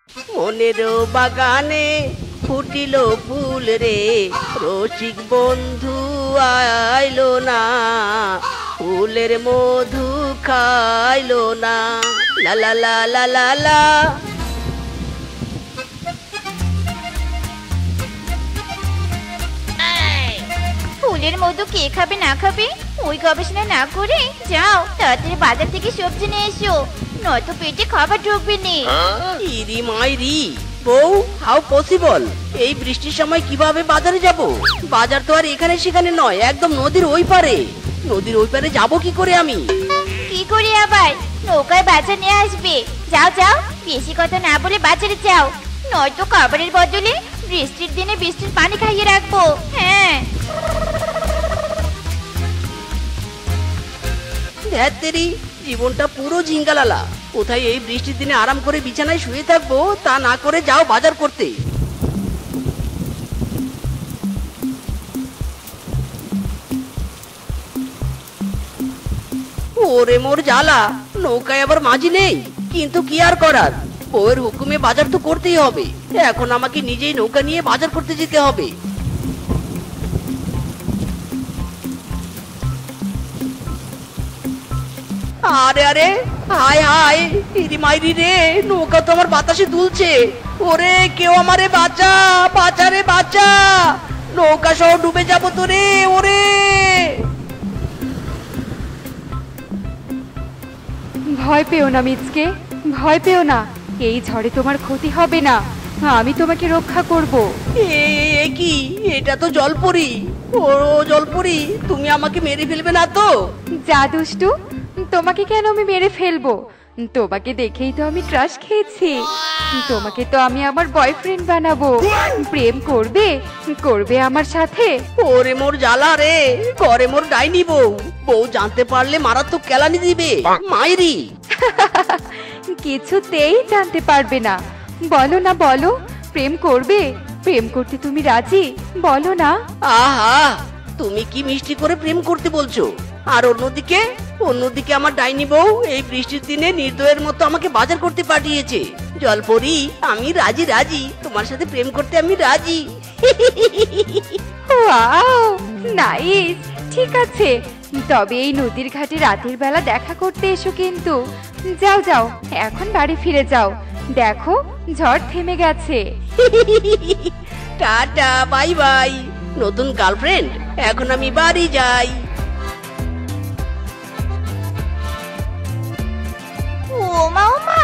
মনের বাগানে ফুটিল ফুল রে, রসিক বন্ধু আইলো না, ফুলের মধু খাইলো না। লা লা লা লা লা লা। ফুলের মধু কে খাবে না খাবে ওই গবেষণা না করে যাও তাড়াতাড়ি বাজার থেকে সবজি নিয়ে এসো, নয়তো পেটে খাবার ঢুকবে না। ইরি মাইরি বউ, হাউ পসিবল? এই বৃষ্টির সময় কিভাবে বাজারে যাব? বাজার তো আর এখানে সেখানে নয়, একদম নদীর ওই পারে। নদীর ওই পারে যাবো কি করে আমি? কি করে আবার? নৌকায় বাজার নিয়ে আসবে। যাও যাও, বেশি কথা না বলে বাজারে যাও, নয়তো খাবারের বদলে বৃষ্টির দিনে বৃষ্টির পানি খাইয়ে রাখবো। হ্যাঁ ধ্যাত্তেরি, জীবনটা পুরো ঝিঙ্গালালা। কোথায় এই বৃষ্টির দিনে আরাম করে বিছানায় শুয়ে থাকবো, তা না করে যাও বাজার করতে। ওরে মোর জ্বালা, নৌকায় আবার মাঝি নেই, কিন্তু কি আর করার, বউয়ের হুকুমে বাজার তো করতেই হবে। এখন আমাকে নিজেই নৌকা নিয়ে বাজার করতে যেতে হবে। আরে আরে, হায় হায়, ইরি মাইরি রে, নৌকা তো আমার বাতাসে দুলছে। ওরে কেউ আমারে বাঁচা, বাঁচা রে বাঁচা, নৌকা সহ ডুবে যাবো তো রে। ওরে ভয় পেও না মিচকে, ভয় পেও না, এই ঝড়ে তোমার ক্ষতি হবে না, আমি তোমাকে রক্ষা করব। এ কি, এটা তো জলপরি। ও জলপরি, তুমি আমাকে মেরে ফেলবে না তো? যা দুষ্টু, তোমাকে কেন আমি মেরে ফেলবো? তোমাকে দেখেই তো আমি ক্রাশ খেয়েছি। তোমাকে তো আমি আমার বয়ফ্রেন্ড বানাবো। প্রেম করবে, করবে আমার সাথে। ওরে মোর জ্বালা রে, ঘরে মোর ডাইনি বউ, বউ জানতে পারলে মারাত্মক কেলানি দিবে মাইরি। কিছুতেই জানতে পারবে না। বলো না বলো, প্রেম করবে? প্রেম করতে তুমি রাজি? বলো না। আহা, তুমি কি মিষ্টি করে প্রেম করতে বলছো? আর অন্যদিকে আমার ডাইনি বউ এই বৃষ্টির দিনে নির্দয়ের মতো আমাকে বাজার করতে পাঠিয়েছে। জলপরি, আমি রাজি রাজি, তোমার সাথে প্রেম করতে আমি রাজি। Wow, nice. ঠিক আছে, তবে এই নদীর ঘাটে রাতের বেলা দেখা করতে এসো কিন্তু। যাও যাও, এখন বাড়ি ফিরে যাও, দেখো ঝড় থেমে গেছে। টাটা, বাই বাই নতুন গার্লফ্রেন্ড, এখন আমি বাড়ি যাই। ওমা ওমা,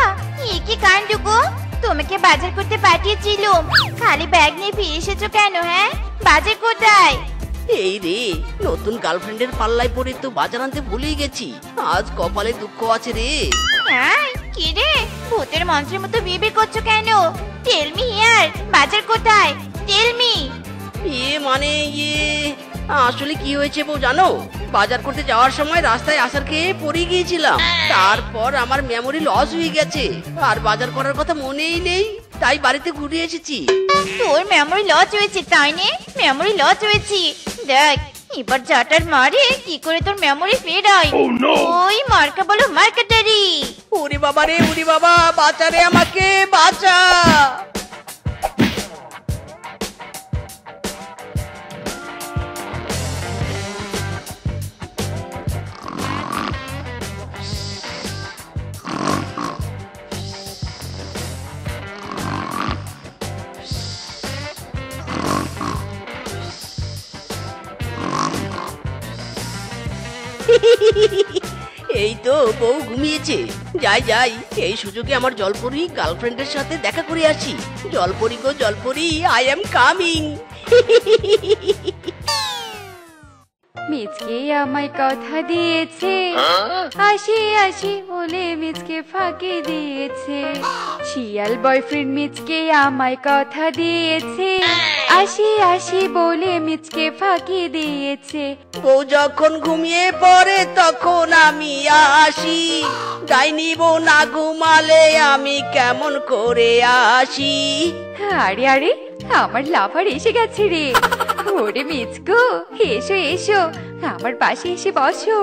এ কি কাণ্ড গো! তোমাকে বাজার করতে পাঠিয়েছিলাম, খালি ব্যাগ নিয়ে ফিরে এসেছো কেন? হ্যাঁ, বাজার কোথায়? এই রে, নতুন গার্লফ্রেন্ডের পাল্লায় পড়ে তো বাজার আনতে ভুলেই গেছি। আজ কপালে দুঃখ আছে রে। হ্যাঁ, কি রে, ভূতের মন্ত্রের মতো বিয়ে করছো কেন? টেল মি হিয়ার, বাজার কোথায়? Tell me. মানে আসলে কি হয়েছে বউ জানো? বাজার করতে যাওয়ার সময় রাস্তায় আসার খেয়ে পড়ে গিয়েছিলাম, তারপর আমার মেমোরি লস হয়ে গেছে, আর বাজার করার কথা মনেই নেই, তাই বাড়িতে ঘুরে এসেছি। তোর মেমোরি লস হয়েছে তাই নে? মেমোরি লস হয়েছে, দেখ এবার জাটার মারে কি করে তোর মেমোরি ফের হয়। ওই মার্কা বলো মার্কেটারি। ওরে বাবা রে, ওরে বাবা, বাঁচা রে, আমাকে বাঁচা। এই তো বউ ঘুমিয়েছে, যাই যাই, এই সুযোগে আমার জলপরি গার্লফ্রেন্ডের সাথে দেখা করে আসি। জলপরি গো জলপরি, আই এম কামিং। মিচকে আমায় কথা দিয়েছে, আসি আসি বলে মিচকে ফাঁকি দিয়েছে। শিয়াল বয়ফ্রেন্ড মিচকে আমায় কথা দিয়েছে, আসি আসি বলে মিচকে ফাঁকি দিয়েছে। বউ যখন ঘুমিয়ে পড়ে তখন আমি আসি, ডাইনি বউ না ঘুমালে আমি কেমন করে আসি। আরে আরে, আমার লাভার এসে গেছে রে। ওরে মিচকু, এসো এসো, আমার পাশে এসে বসো।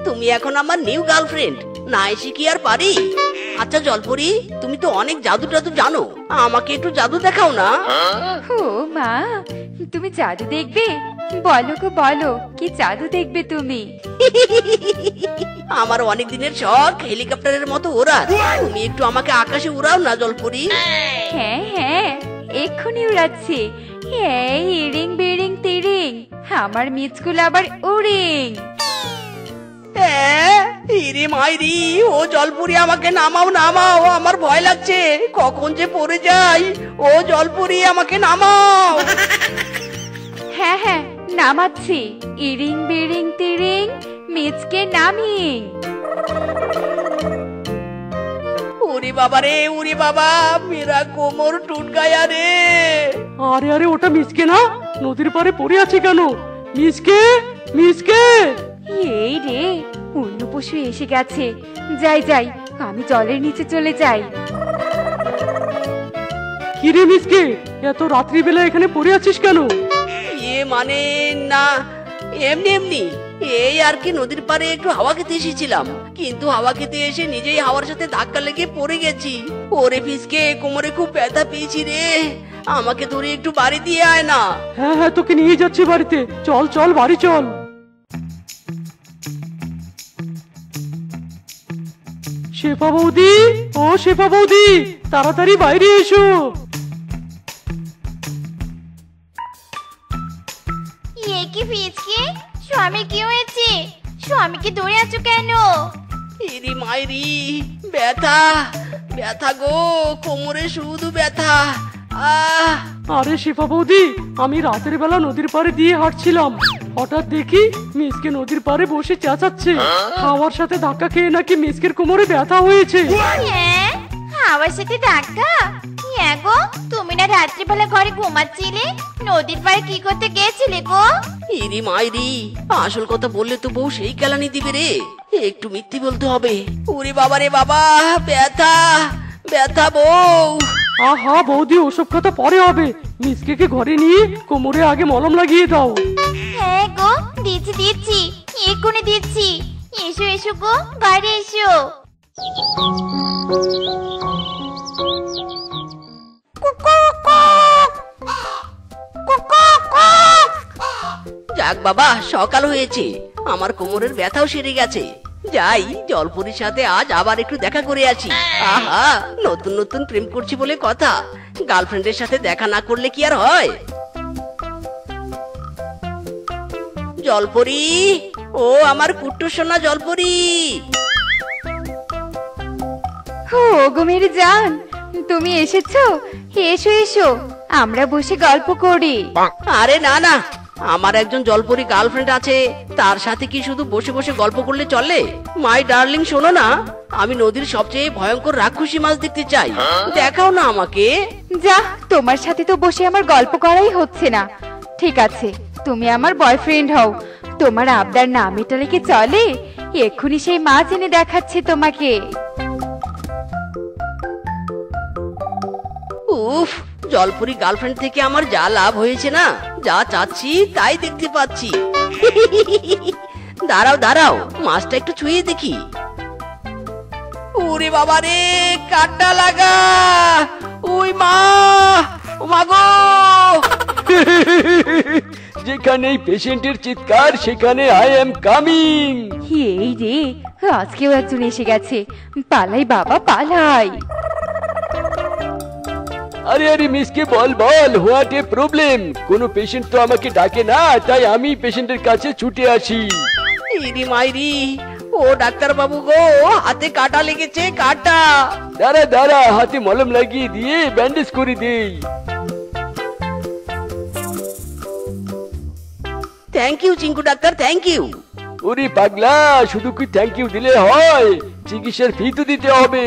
তুমি এখন আমার নিউ গার্লফ্রেন্ড, না এসে কি আর পারি? আচ্ছা জলপরি, তুমি তো অনেক জাদু টাদু জানো, আমাকে একটু জাদু দেখাও না। ও মা, তুমি জাদু দেখবে? বলো গো বলো, কি জাদু দেখবে তুমি? আমার অনেক দিনের শখ হেলিকপ্টারের মতো ওড়ার। তুমি একটু আমাকে আকাশে উড়াও না জলপরি। হ্যাঁ হ্যাঁ, এক্ষুনি উড়াচ্ছি। হ্যাঁ, ইরিং বিরিং তিরিং, আমার মিচকুল আবার উড়িং। ইরে মাইরি, ও জলপুরি আমাকে নামাও নামাও, আমার ভয় লাগছে, কখন যে পড়ে যাই। ও জলপুরি আমাকে নামাও। হ্যাঁ হ্যাঁ, নামাচ্ছি। ইরিং বিরিং তিরিং, মিচকে নামিং। ওরে বাবা রে, ওরে বাবা, মেরা কোমর টুট গায়া রে। আরে আরে, ওটা মিসকে না? নদীর পাড়ে পড়ে আছে কেন? মিসকে, মিসকে! এই রে, অন্য পশু এসে গেছে। যাই যাই, আমি জলের নিচে চলে যাই। কিরে মিসকে, এত রাত্রিবেলা এখানে পড়ে আছিস কেন? মানে না, এমনি এমনি, এই আর কি, নদীর পাড়ে একটু হাওয়া খেতে এসেছিলাম, কিন্তু হাওয়া খেতে এসে নিজেই হাওয়ার সাথে ধাক্কা লেগে পড়ে গেছি। ওরে ফিসকে, কোমরে খুব ব্যথা পেয়েছি রে, আমাকে ধরে একটু বাড়ি দিয়ে আয় না। হ্যাঁ হ্যাঁ, তোকে নিয়ে যাচ্ছি বাড়িতে। চল চল, বাড়ি চল। শেফা বৌদি, ও শেফা বৌদি, তাড়াতাড়ি বাইরে এসো। এ কি ফিসকে, স্বামী কি হয়েছে? স্বামীকে দৌড়ে আছো কেন? ইরি মাইরি, ব্যথা ব্যথা গো, কোমরে শুধু ব্যথা। আরে শেফা বৌদি, আমি রাতের বেলা নদীর পাড়ে দিয়ে হাঁটছিলাম, হঠাৎ দেখি মিসকে নদীর পাড়ে বসে চেঁচাচ্ছে। হাওয়ার সাথে ধাক্কা খেয়ে নাকি মিসকের কোমরে ব্যথা হয়েছে। হ্যাঁ, হাওয়ার সাথে ধাক্কা? হ্যাঁ গো, তুমি না রাত্রিবেলা ঘরে ঘুমাচ্ছিলে, নদীর পাড়ে কি করতে গেছিলে গো? ইরি মাইরি, আসল কথা বললে তো বউ সেই কেলানি দিবে রে, একটু মিথ্যে বলতে হবে। ওরে বাবা রে বাবা, ব্যথা ব্যথা বউ। আহা বৌদি, ওসব কথা পরে হবে। মিসকে ঘরে নিয়ে কোমরে আগে মলম লাগিয়ে দাও। হ্যাঁ গো, দিচ্ছি দিচ্ছি, এক্ষুনি দিচ্ছি। এসো এসো গো, বাইরে এসো। যাক বাবা, সকাল হয়েছে, আমার কোমরের ব্যথাও সেরে গেছে। যাই, জলপুরির সাথে আজ আবার একটু দেখা করে আসি। আহা, নতুন নতুন প্রেম করছি বলে কথা, গার্লফ্রেন্ডের সাথে দেখা না করলে কি আর হয়? জলপরি, ও আমার কুট্টু সোনা জলপরি। ও গো মেরে জান, তুমি এসেছো? এসো এসো, আমরা বসে গল্প করি। আরে না না, আমার একজন জলপরি গার্লফ্রেন্ড আছে, তার সাথে কি শুধু বসে বসে গল্প করলে চলে? মাই ডার্লিং, শোনো না, আমি নদীর সবচেয়ে ভয়ঙ্কর রাক্ষসী মাছ দেখতে চাই, দেখাও না আমাকে। যা, তোমার সাথে তো বসে আমার গল্প করাই হচ্ছে না। ঠিক আছে, তুমি আমার বয়ফ্রেন্ড হও, তোমার আবদার না মেটালে কি চলে? এক্ষুনি সেই মাছ এনে দেখাচ্ছে তোমাকে। উফ, জলপুরি গার্লফ্রেন্ড থেকে আমার যা লাভ হয়েছে না, যা চাচ্ছি তাই দেখতে পাচ্ছি। দাঁড়াও দাঁড়াও, মাছটা একটু ছুঁয়ে দেখি। ওরে বাবা রে, কাঁটা লাগা, ওই মা, ও মা গো। যেখানেই পেশেন্টের চিৎকার, সেখানে আই এম কামিং। এই রে, আজকেও একজন এসে গেছে। পালাই বাবা পালাই। আরে আরে মিসকে, বল বল, হোয়াট এ প্রবলেম? কোনো পেশেন্ট তো আমাকে ডাকে না, তাই আমি পেশেন্টের কাছে ছুটে আসি। ইরি মাইরি, ও ডাক্তার বাবু গো, হাতে কাটা লেগেছে, কাটা। দাঁড়া দাঁড়া, হাতে মলম লাগিয়ে দিয়ে ব্যান্ডেজ করে দেই। Thank you Chinku doctor, thank you. ওরে পাগলা, শুধু কি থ্যাংক ইউ দিলে হয়? চিকিৎসার ফি তো দিতে হবে।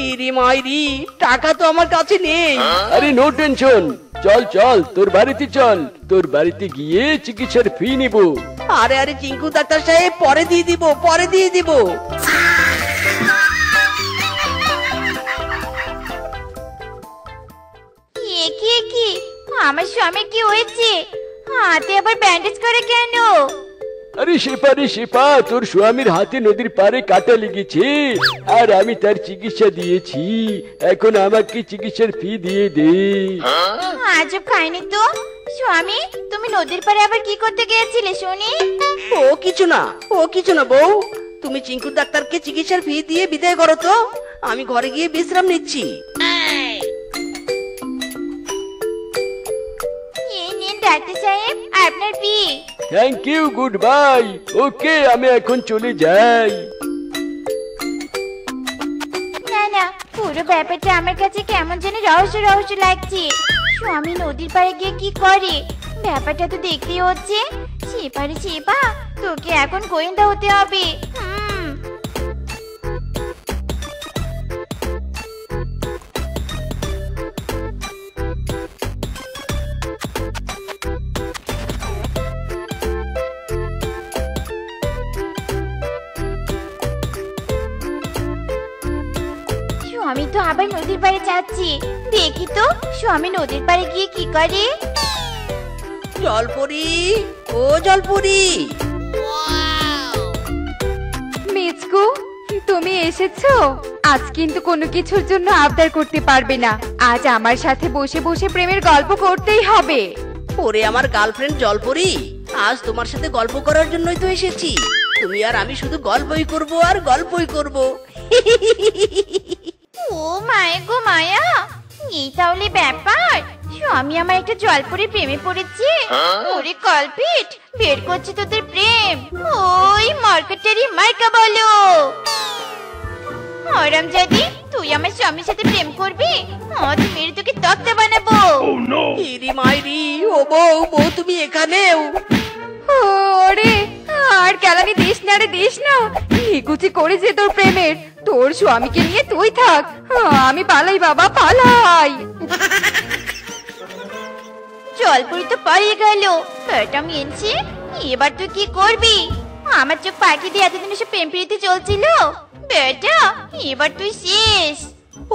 ইরি মাইরি, টাকা তো আমার কাছে নেই। আরে নো টেনশন, চল চল, তোর বাড়িতে চল, তোর বাড়িতে গিয়ে চিকিৎসার ফি নিব। আরে আরে চিঙ্কু ডাক্তার সাহেব, পরে দিয়ে দিব, পরে দিয়ে দিব। কি আমার স্বামী কি হয়েছে? হাতে আবার ব্যান্ডেজ করে কেন? আরে শেফা, তোর স্বামীর হাতে নদীর পাড়ে কাটা লেগেছে, আর আমি তার চিকিৎসা দিয়েছি। এখন আমাকে চিকিৎসার ফি দিয়ে দে। আজব খাইনি তো। স্বামী, তুমি নদীর পাড়ে আবার কি করতে গিয়েছিলে শুনি? ও কিছু না বউ, তুমি চিঙ্কুর ডাক্তারকে চিকিৎসার ফি দিয়ে বিদায় করো তো, আমি ঘরে গিয়ে বিশ্রাম নিচ্ছি। এই নিন ডাক্তার সাহেব আপনার ফি। Thank you, goodbye. Okay, আমি এখন চলে যাই। না, পুরো ব্যাপারটা আমার কাছে কেমন যেন রহস্য লাগছে। স্বামী নদীর পাড়ে গিয়ে কি করে? ব্যাপারটা তো দেখতেই হচ্ছে। শেফা, তোকে এখন গোয়েন্দা হতে হবে। স্বামী তো আবার নদীর পাড়ে যাচ্ছি, দেখি তো স্বামী নদীর পাড়ে গিয়ে কি করে। জলপরি, ও জলপরি। মিচকু, তুমি এসেছো? আজ কিন্তু কোনো কিছুর জন্য আবদার করতে পারবে না। আজ আমার সাথে বসে বসে প্রেমের গল্প করতেই হবে। ওরে আমার গার্লফ্রেন্ড জলপরি, আজ তোমার সাথে গল্প করার জন্যই তো এসেছি। তুমি আর আমি শুধু গল্পই করব আর গল্পই করব। ও মায়া গো মায়া, এই তাহলে ব্যাপার। স্বামী আমার একটা জলপরি প্রেমে পড়েছে। ওরে কলপিট, বের করছে তোদের প্রেম। ওই মার্কেটারি মাইকা বলো। হারামজাদি, তুই আমার স্বামীর সাথে প্রেম করবি? আজ মেরে তোকে তক্তা বানাবো। ইরি মাইরি, ও বউ, তুমি এখানেও? ওরে, আর কেলানি দিস না। নিকুচি করেছে তোর প্রেমের। তোর স্বামীকে নিয়ে তুই থাক, আমি পালাই বাবা, পালাই। জলপরি তো পালিয়ে গেল। এটা মিনছি, এবার তুই কি করবি? আমার চোখ পাখি দিয়ে এতদিন এসে প্রেম প্রীতি চলছিল। বেটা, এবার তুই শেষ।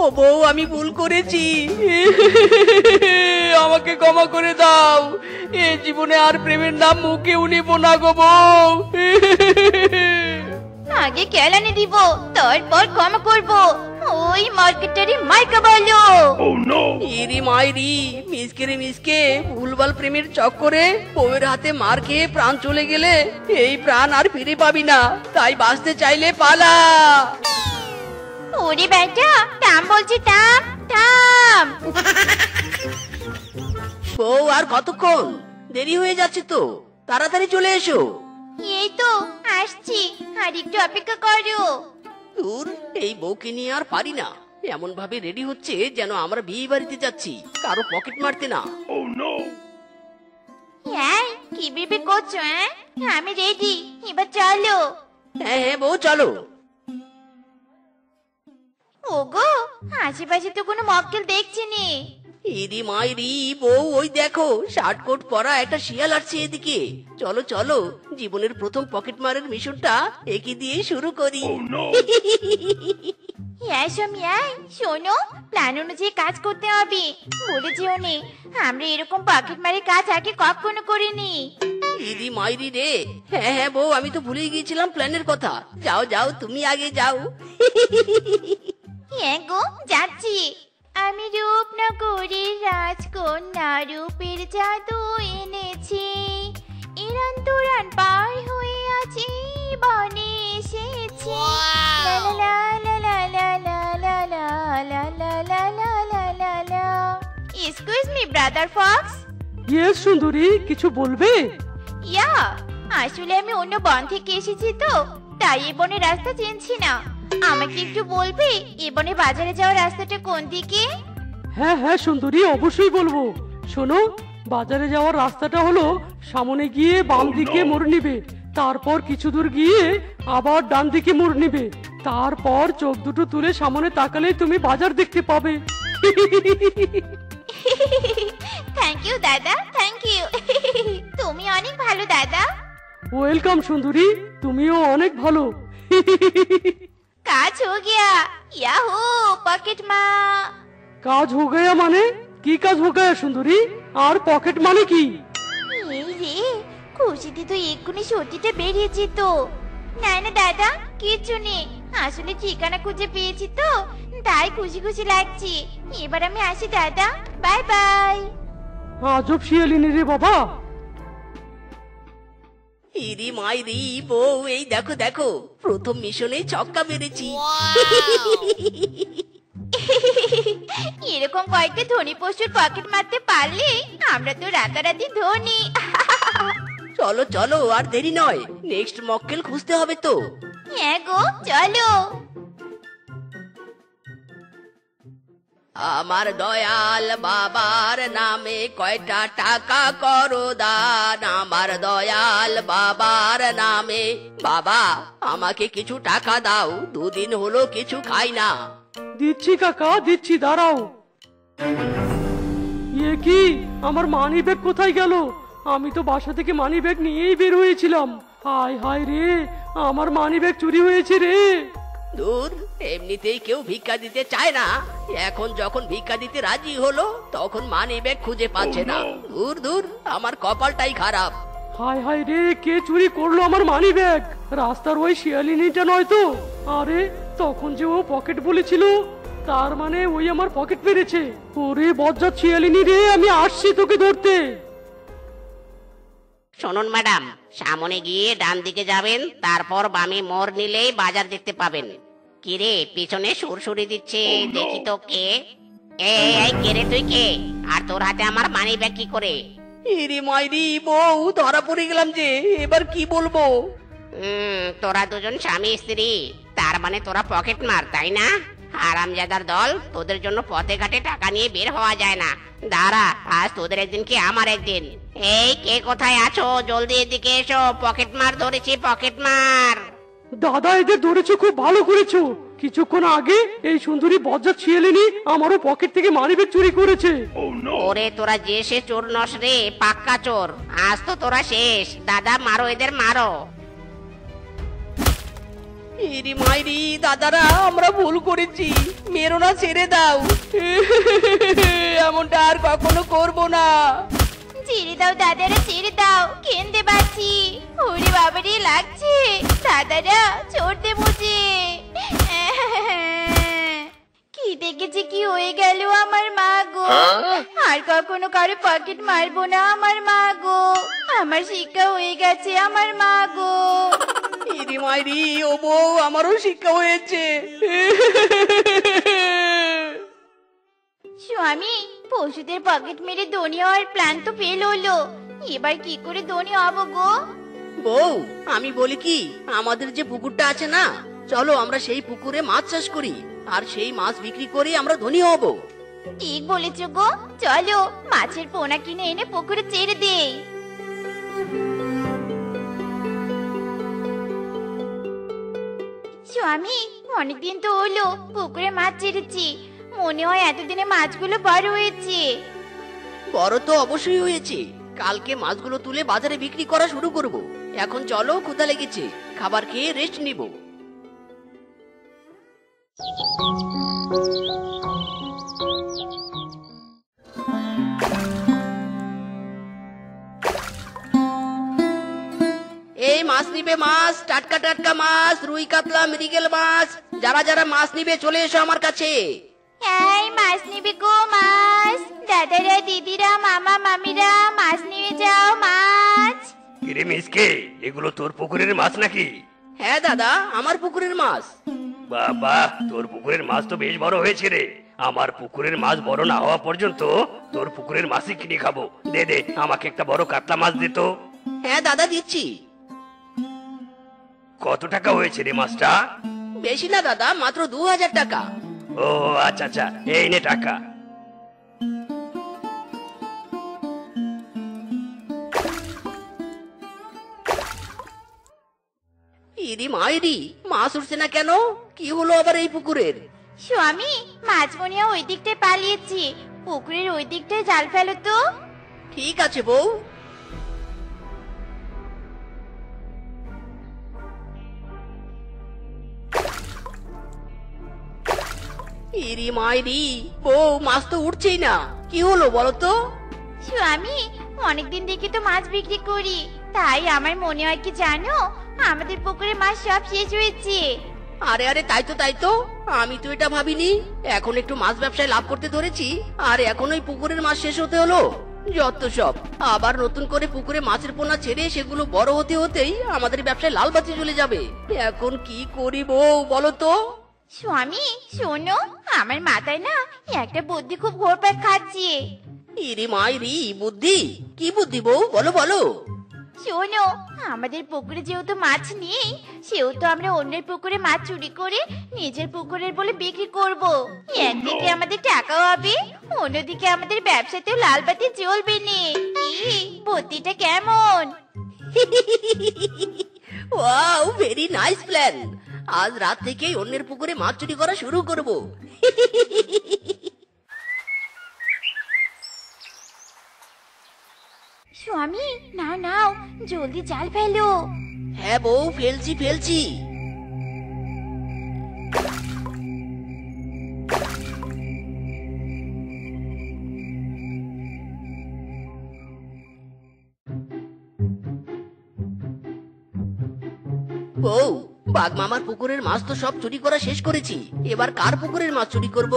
ও বউ, আমি ভুল করেছি, আমাকে ক্ষমা করে দাও। এ জীবনে আর প্রেমের নাম মুখেও নিব না গো বউ। আগে কেলানি দিব, তারপর ক্ষমা করবো। ওই মার্কেটারি মাইকা বলো। ইরি মাইরি, মিসকে ভুলভাল প্রেমের চক্করে বউয়ের হাতে মার খেয়ে প্রাণ চলে গেলে এই প্রাণ আর ফিরে পাবি না। তাই বাঁচতে চাইলে পালা। ওরে বেটা, থাম বলছি, থাম। বউ, আর কতক্ষণ? দেরি হয়ে যাচ্ছে তো, তাড়াতাড়ি চলে এসো। এই তো আসছি, আর একটু অপেক্ষা করো। দূর, এই বউকে নিয়ে আর পারি না। এমন ভাবে রেডি হচ্ছে যেন আমরা বিয়ে বাড়িতে যাচ্ছি, কারো পকেট মারতে না। হ্যাঁ, কি ভেবে করছো? আমি রেডি, এবার চলো। হ্যাঁ বউ, চলো। ওগো, আশেপাশে তো কোনো মক্কেল দেখছি নি। ইরি মাইরি বউ, ওই দেখো শার্ট কোট পরা একটা শিয়াল আসছে এদিকে। চলো, জীবনের প্রথম পকেট মারের মিশনটা একে দিয়ে শুরু করি। হ্যাঁ সোমিয়া, শোনো, প্ল্যান অনুযায়ী কাজ করতে হবে। বলে যেও নে, আমরা এরকম পকেট মারের কাজ আগে কখনো করিনি। ইরি মাইরি রে, হ্যাঁ বউ, আমি তো ভুলে গিয়েছিলাম প্ল্যানের কথা। যাও, তুমি আগে যাও। হ্যাঁ গো, যাচ্ছি। আমি রূপনগরীর রাজকন্যা, রূপের জাদু এনেছি। ইরান তুরান পার হয়ে আছি, বনে এসেছি। লা লা লা লা লা লা লা লা লা লা লা লা লা লা। Excuse me brother Fox. Yes সুন্দরী, কিছু বলবে? ইয়া, আসলে আমি অন্য বন থেকে এসেছি তো, তাই এই বনের রাস্তা চিনছি না। আমাকে একটু বলবে এই বনে বাজারে যাওয়ার রাস্তাটা কোন দিকে? হ্যাঁ সুন্দরী, অবশ্যই বলবো। শোনো, বাজারে যাওয়ার রাস্তাটা হলো সামনে গিয়ে বাম দিকে মোড় নিবে, তারপর কিছু দূর গিয়ে আবার ডান দিকে মোড় নিবে, তারপর চোখ দুটো তুলে সামনে তাকালেই তুমি বাজার দেখতে পাবে। থ্যাংক ইউ দাদা, থ্যাংক ইউ। তুমি অনেক ভালো দাদা। ওয়েলকাম সুন্দরী, তুমিও অনেক ভালো। কাজ হো গিয়া, ইয়াহু পকেট মা। কাজ হো গয়া মানে? কি কাজ হো গয়া সুন্দরী? আর পকেট মানে কি? এই রে, খুশিতে তো এক্ষুনি সত্যিটা বেরিয়ে যেত। না না দাদা, কিচ্ছু নেই, আসলে ঠিকানা খুঁজে পেয়েছি তো, তাই খুশি খুশি লাগছে। এবার আমি আসি দাদা, বাই বাই। আজব শিয়ালিনী রে বাবা। ইরি মাইরি বউ, এই দেখো দেখো, প্রথম মিশনে ছক্কা মেরেছি। এরকম কয়েকটা ধনী পশুর পকেট মারতে পারলে আমরা তো রাতারাতি ধনী। চলো চলো, আর দেরি নয়, নেক্সট মক্কেল খুঁজতে হবে তো। হ্যাঁ গো, চলো। আমার দয়াল বাবার নামে কয়টা টাকা করো দান, আমার দয়াল বাবার নামে। বাবা, আমাকে কিছু টাকা দাও, দুদিন হলো কিছু খাই না। দিচ্ছি কাকা, দিচ্ছি, দাঁড়াও। এ কি, আমার মানি ব্যাগ কোথায় গেল? আমি তো বাসা থেকে মানি ব্যাগ নিয়েই বের হয়েছিলাম। হায় হায় রে, আমার মানি ব্যাগ চুরি হয়েছে রে। দূর, এমনিতেই কেউ ভিক্ষা দিতে চায় না, এখন যখন ভিক্ষা দিতে রাজি হলো তখন মানি ব্যাগ খুঁজে পাচ্ছে না। দূর দূর, আমার কপালটাই খারাপ। হায় হায় রে, কে চুরি করলো আমার মানি ব্যাগ? রাস্তার ওই শিয়ালিনীটা নয় তো? আরে, তখন যে ও পকেট বলেছিল, তার মানে ওই আমার পকেট মেরেছে। ওরে বজ্জাত শিয়ালিনী রে, আমি আসছি তোকে ধরতে। শুনুন ম্যাডাম, সামনে গিয়ে ডান দিকে যাবেন, তারপর বামে মোড় নিলেই বাজার দেখতে পাবেন। কিরে, পিছনে সুরসুরি দিচ্ছে, দেখি তো কে? এই কে রে, তুই কে? আর তোর হাতে আমার মানি ব্যাগ কি করে? ইরি মাইরি বউ, ধরা পড়ে গেলাম যে, এবার কি বলবো? তোরা দুজন স্বামী স্ত্রী, তার মানে তোরা পকেট মার, তাই না? হারামজাদার দল, তোদের জন্য পথে ঘাটে টাকা নিয়ে বের হওয়া যায় না। দাঁড়া, আজ তোদের একদিন কি আমার একদিন। এই কে কোথায় আছো, জলদি এদিকে এসো, পকেট মার ধরেছি, পকেট মার। দাদা, এদের ধরেছো, খুব ভালো করেছো। কিছুক্ষণ আগে এই সুন্দরী বজ্জাত শিয়ালিনী আমারও পকেট থেকে মানি ব্যাগ চুরি করেছে। ওরে তোরা যে সে চোর নস রে, পাক্কা চোর। আজ তো তোরা শেষ। দাদা, মারো এদের, মারো। ইরি মাইরি, দাদারা, আমরা ভুল করেছি, মেরো না, ছেড়ে দাও। এমনটা আর কখনো করবো না। ছেড়ে দাও দাদারা, ছেড়ে দাও, কেন্দে পাচ্ছি। ওরে বাবারে, লাগছে। দাদারা, ছড়তে বুঝে। কি দেখেছি, কি হয়ে গেল আমার মা গো। আর কখনো কারো পকেট মারবো না আমার মা গো। আমার শিক্ষা হয়ে গেছে আমার মা গো। ইরি মাইরি, ও বউ, আমারও শিক্ষা হয়েছে। স্বামী, পশুদের পকেট মেরে ধনী হওয়ার প্ল্যান তো ফেল হলো, এবার কি করে ধনী হব গো? বউ, আমি বলি কি, আমাদের যে পুকুরটা আছে না, চলো আমরা সেই পুকুরে মাছ চাষ করি, আর সেই মাছ বিক্রি করে আমরা ধনী হব। ঠিক বলেছো গো, চলো মাছের পোনা কিনে এনে পুকুরে ছেড়ে দেই। স্বামী, অনেকদিন তো হলো পুকুরে মাছ ছেড়েছি, মনে হয় এতদিনে মাছগুলো বড় হয়েছে। বড় তো অবশ্যই হয়েছে, কালকে মাছগুলো তুলে বাজারে বিক্রি করা শুরু করব। এখন চলো, ক্ষুধা লেগেছে, খাবার খেয়ে রেস্ট নিব। এই মাছ নিবে, মাছ, টাটকা টাটকা মাছ, রুই কাতলা, মৃগেল মাছ। যারা যারা মাছ নিবে চলে এসো আমার কাছে। এই মাছ নিবি গো, মাছ। দাদারা, দিদিরা, মামা মামিরা, মাছ নিয়ে যাও, মাছ। কিরে মিসকে, এগুলো তোর পুকুরের মাছ নাকি? হ্যাঁ দাদা, আমার পুকুরের মাছ। বাবা, তোর পুকুরের মাছ তো বেশ বড় হয়েছে রে। আমার পুকুরের মাছ বড় না হওয়া পর্যন্ত তোর পুকুরের মাছই কিনে খাবো। দে দে, আমাকে একটা বড় কাতলা মাছ দে তো। হ্যাঁ দাদা, দিচ্ছি। কত টাকা হয়েছে রে মাছটা? বেশি না দাদা, মাত্র 2000 টাকা। ও আচ্ছা আচ্ছা, এই নে টাকা। ইরি মাইরি, মাছ উঠছে না কেন? কি হলো আবার এই পুকুরের? স্বামী, মাছ মনিয়া ওই দিকটায় পালিয়েছি, পুকুরের ওই দিকটায় জাল ফেলো তো। ঠিক আছে বউ। ইরি মাইরি, বউ, মাছ তো উঠছেই না, কি হলো বলো তো? স্বামী, অনেকদিন দেখে তো মাছ বিক্রি করি, তাই আমার মনে হয় কি জানো, আমাদের পুকুরে মাছ সব শেষ হয়েছে। আরে আরে, তাই তো আমি তো এটা ভাবিনি। এখন একটু মাছ ব্যবসায় লাভ করতে ধরেছি, আর এখন ওই পুকুরের মাছ শেষ হতে হলো। যত সব, আবার নতুন করে পুকুরে মাছের পোনা ছেড়ে সেগুলো বড় হতে হতেই আমাদের ব্যবসায় লাল বাতি জ্বলে যাবে। এখন কি করি বউ, বলো তো? স্বামী শোনো, আমার মাথায় না একটা বুদ্ধি খুব ঘুরপাক খাচ্ছে। ইরে মাইরি, বুদ্ধি? কি বুদ্ধি বউ, বলো বলো। শোনো, আমাদের পুকুরে যেহেতু মাছ নেই, সেহেতু আমরা অন্যের পুকুরে মাছ চুরি করে নিজের পুকুরের বলে বিক্রি করব। একদিকে আমাদের টাকাও হবে, অন্যদিকে আমাদের ব্যবসাতেও লাল বাতি জ্বলবে না। কি বুদ্ধিটা কেমন? Wow, very nice plan. আজ রাত থেকেই অন্যের পুকুরে মাছ চুরি করা শুরু করব। স্বামী নাও নাও, জলদি জাল ফেলো। হ্যাঁ বউ, ফেলছি। বউ, বাঘ মামার পুকুরের মাছ তো সব চুরি করা শেষ করেছি। এবার কার পুকুরের মাছ চুরি করব?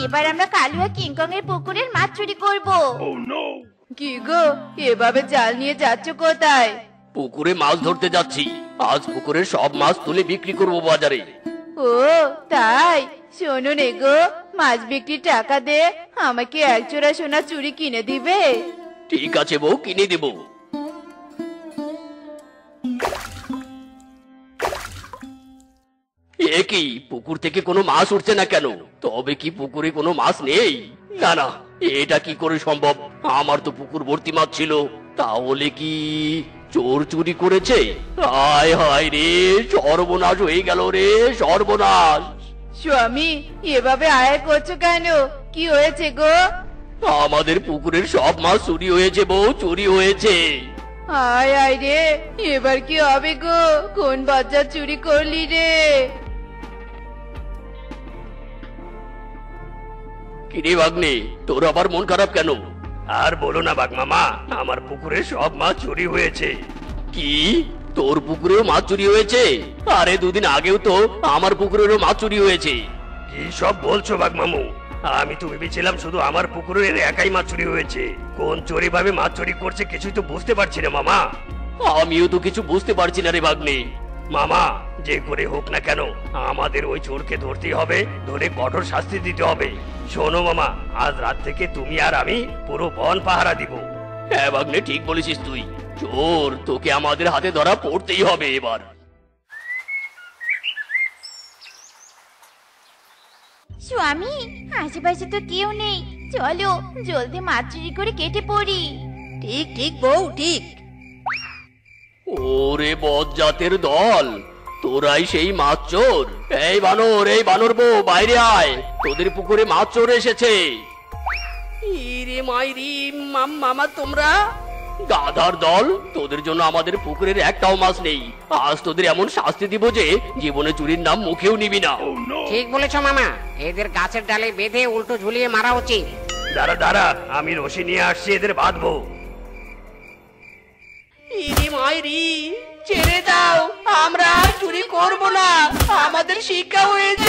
এবার আমরা কালুয়া কিংকং এর পুকুরের মাছ চুরি করব। কি গো, এভাবে জাল নিয়ে যাচ্ছ কোথায়? পুকুরে মাছ ধরতে যাচ্ছি। আজ পুকুরের সব মাছ তুলে বিক্রি করবো বাজারে। ও তাই, শোনো নে গো, মাছ বিক্রির টাকা দে আমাকে এক জোড়া সোনা চুড়ি কিনে দিবে? ঠিক আছে বউ, কিনে দেব। এ কি, পুকুর থেকে কোনো মাছ উঠছে না কেন? তবে কি পুকুরে কোনো মাছ নেই? না না, এটা কি করে সম্ভব? আমার তো পুকুর ভর্তি মাছ ছিল। তাহলে কি চোর চুরি করেছে? হায় হায় রে, সর্বনাশ হয়ে গেল রে, সর্বনাশ। স্বামী, এভাবে আয়া করছো কেন? কি হয়েছে গো? আমাদের পুকুরের সব মাছ চুরি হয়েছে বউ, চুরি হয়েছে। আয় আয় রে, এবার কি হবে গো? কোন বাচ্চা চুরি করলি রে? কিরে ভাগ্নে, তোর আবার মন খারাপ কেন? আর বলো না বাঘ মামা, আমার পুকুরে সব মাছ চুরি হয়েছে। কি, তোর পুকুরেও মাছ চুরি হয়েছে? আরে দুদিন আগেও তো আমার পুকুরেরও মাছ চুরি হয়েছে। কি সব বলছো বাঘ মামু? আমি তো ভেবেছিলাম শুধু আমার পুকুরের একাই মাছ চুরি হয়েছে। কোন চোরে ভাবে মাছ চুরি করছে কিছুই তো বুঝতে পারছি না মামা। আমিও তো কিছু বুঝতে পারছি না রে ভাগ্নে। মামা, যে করে হোক না কেন আমাদের ওই চোরকে ধরতেই হবে, ধরে কঠোর শাস্তি দিতে হবে। শোনো মামা, আজ রাত থেকে তুমি আর আমি পুরো বন পাহারা দিব। হ্যাঁ ভাগ্নে, ঠিক বলেছিস তুই। চোর তোকে আমাদের হাতে ধরা পড়তেই হবে এবার। স্বামী, আশেপাশে তো কেউ নেই, চলো জলদি মাছ চুরি করে কেটে পড়ি। ঠিক বউ, ঠিক। ওরে বজ্জাতের দল, তোরাই সেই মাছ চোর? এই বানর বউ, বাইরে আয়, তোদের পুকুরে মাছ চোর এসেছে। ইরে মাইরি, মামা তোমরা? গাধার দল, তোদের জন্য আমাদের পুকুরের একটাও মাছ নেই। আজ তোদের এমন শাস্তি দিব যে জীবনে চুরির নাম মুখেও নিবি না। ঠিক বলেছো মামা, এদের গাছের ডালে বেঁধে উল্টো ঝুলিয়ে মারা উচিত। দাঁড়া, আমি রশি নিয়ে আসছি, এদের বাঁধবো। ইরে মাইরি, ছেড়ে দাও, আমরা আর চুরি করব না, আমাদের শিক্ষা হয়েছে।